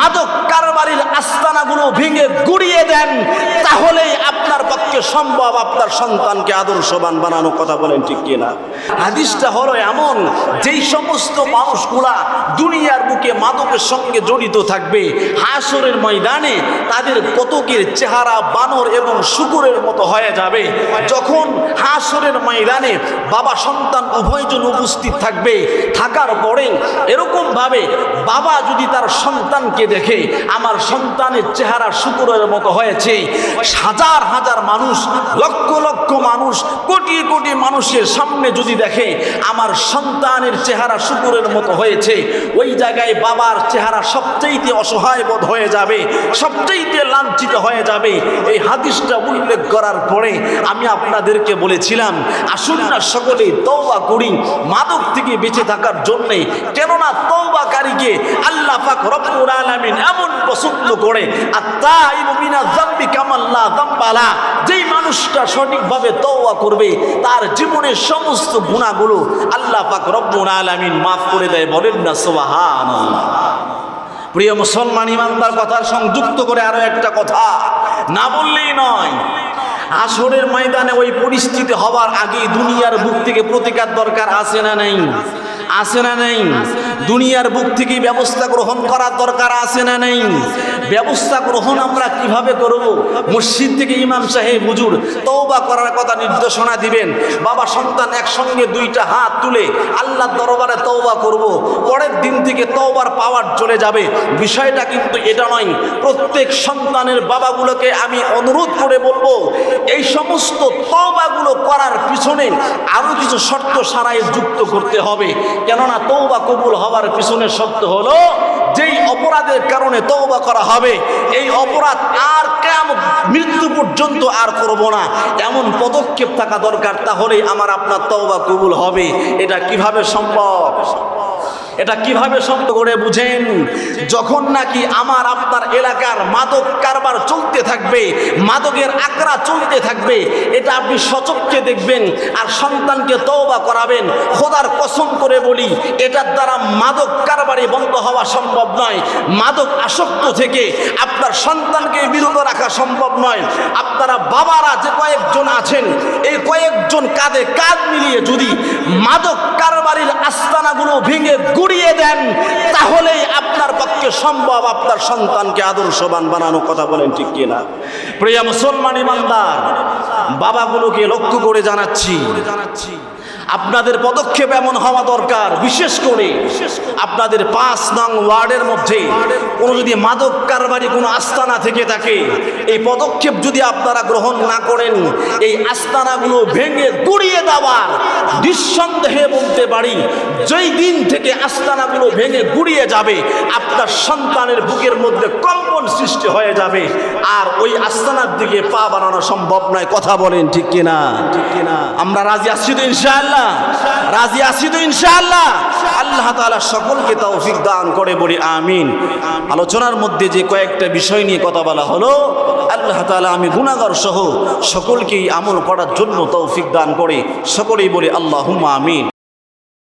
মাদক কারবারির আস্তানাগুলো ভেঙে গুড়িয়ে দেন, তাহলেই আপনার পক্ষে সম্ভব আপনার সন্তানকে আদর্শবান বানানো। কথা বলেন ঠিক কিনা? হাদিসটা হলো এমন, যেই সমস্ত মানুষগুলা দুনিয়ার বুকে মাদকের সঙ্গে জড়িত থাকবে, হাসরের ময়দানে তাদের কতকের চেহারা বানর এবং শুকুরের মতো হয়ে যাবে। যখন হাসরের ময়দানে বাবা সন্তান উভয়জন উপস্থিত থাকবে, থাকার পরে এরকম ভাবে বাবা যদি তার সন্তানকে দেখে আমার সন্তানের চেহারা শুকুরের মতো হয়েছে, হাজার হাজার মানুষ, লক্ষ লক্ষ মানুষ, কোটি কোটি মানুষের সামনে যদি দেখে আমার সন্তানের চেহারা শুকুরের মতো হয়েছে, ওই জায়গায় বাবার চেহারা সবচেয়ে অসহায় বোধ হয়ে যাবে, সবচেয়ে লাঞ্ছিত হয়ে যাবে। এই হাদিসটা উল্লেখ করার পরে আমি আপনাদেরকে বলেছিলাম, আসুন না সকলেই তওবা করি মাদক থেকে বেঁচে থাকার জন্যে। কেননা তওবাকারীকে আল্লাহ পাক রব্বুল আলামিন এমন পছন্দ করে, আত-তাইবু মিনাজ যামবি কামান লা যামবা লা, যেই মানুষটা সঠিকভাবে তওবা করবে তার জীবনের সমস্ত গুনাহগুলো আল্লাহ পাক রব্বুল আলামিন মাফ করে দেয়। বলেন না সুবহানাল্লাহ। প্রিয় মুসলমান ইমানদার কথার সংযুক্ত করে আরো একটা কথা না বললেই নয়। হাসরের ময়দানে ওই পরিস্থিতি হওয়ার আগেই দুনিয়ার বুক থেকে প্রতিকার দরকার আছে না নাই? আছে না নাই? দুনিয়ার বুক থেকে ব্যবস্থা গ্রহণ করার দরকার আছে না নাই? ব্যবস্থা গ্রহণ আমরা কিভাবে করব? মসজিদ থেকে ইমাম সাহেব হুজুর তওবা করার কথা নির্দেশনা দিবেন, বাবা সন্তান একসঙ্গে দুইটা হাত তুলে আল্লাহর দরবারে তওবা করব, পরের দিন থেকে তওবার পাওয়ার চলে যাবে। বিষয়টা কিন্তু এটা নয়। প্রত্যেক সন্তানের বাবাগুলোকে আমি অনুরোধ করে বলবো, এই সমস্ত তওবাগুলো করার পিছনে আরো কিছু শর্ত সারাই যুক্ত করতে হবে। কেননা তওবা কবুল হওয়ার পিছনে শর্ত হলো, যেই অপরাধের কারণে তওবা করা হবে এই অপরাধ আর কিয়ামত মৃত্যু পর্যন্ত আর করব না, এমন পদক্ষেপ থাকা দরকার। তাহলেই আমার আপনার তওবা কবুল হবে। এটা কিভাবে সম্ভব? এটা কিভাবে সম্ভব করে বুঝেন? যখন নাকি আমার আপনার এলাকার মাদক কারবার চলতে থাকবে, মাদকের আকড়া চলতে থাকবে, এটা আপনি সচক্ষে দেখবেন আর সন্তানকে তওবা করাবেন। খোদার কসম করে বলি, এটার দ্বারা মাদক কারবারি বন্ধ হওয়া সম্ভব নয়। মাদক আসক্ত থেকে আপনার সন্তানকে বিরত রাখা সম্ভব নয়। আপনারা বাবারা যে কয়েকজন আছেন, এই কয়েকজন কাঁধে কাঁধ মিলিয়ে যদি মাদক কারবারির আস্তানাগুলো ভেঙে গুড়িয়ে দেন, তাহলেই আপনার পক্ষে সম্ভব আপনার সন্তানকে আদর্শবান বানানো। কথা বলেন ঠিক কিনা? প্রিয় মুসলমান ইমানদার বাবাগুলোকে লক্ষ্য করে জানাচ্ছি, আপনাদের পদক্ষেপ এমন হওয়া দরকার। বিশেষ করে আপনাদের 5 নং ওয়ার্ডের মধ্যে কোনো যদি মাদক কারবারি কোনো আস্তানা থেকে থাকে, এই পদক্ষেপ যদি আপনারা গ্রহণ না করেন, এই আস্তানাগুলো ভেঙে গুড়িয়ে দেওয়ার নিঃসন্দেহে বলতে পারি, যেই দিন থেকে আস্তানাগুলো ভেঙে গুড়িয়ে যাবে আপনার সন্তানের বুকের মধ্যে কম্পন সৃষ্টি হয়ে যাবে, আর ওই আস্তানার দিকে পা বানানো সম্ভব নয়। কথা বলেন ঠিক কিনা? ঠিক কিনা? আমরা রাজি আছি তো ইনশাআল্লাহ? রাজি আছি তো ইনশাআল্লাহ? আল্লাহ তাআলা সকলকে তৌফিক দান করে বলি আমিন। আলোচনার মধ্যে যে কয়েকটা বিষয় নিয়ে কথা বলা হলো, আল্লাহ তাআলা আমি গুনাহগার সহ সকলকেই আমল করার জন্য তৌফিক দান করে। সকলেই বলি আল্লাহুম্মা আমিন।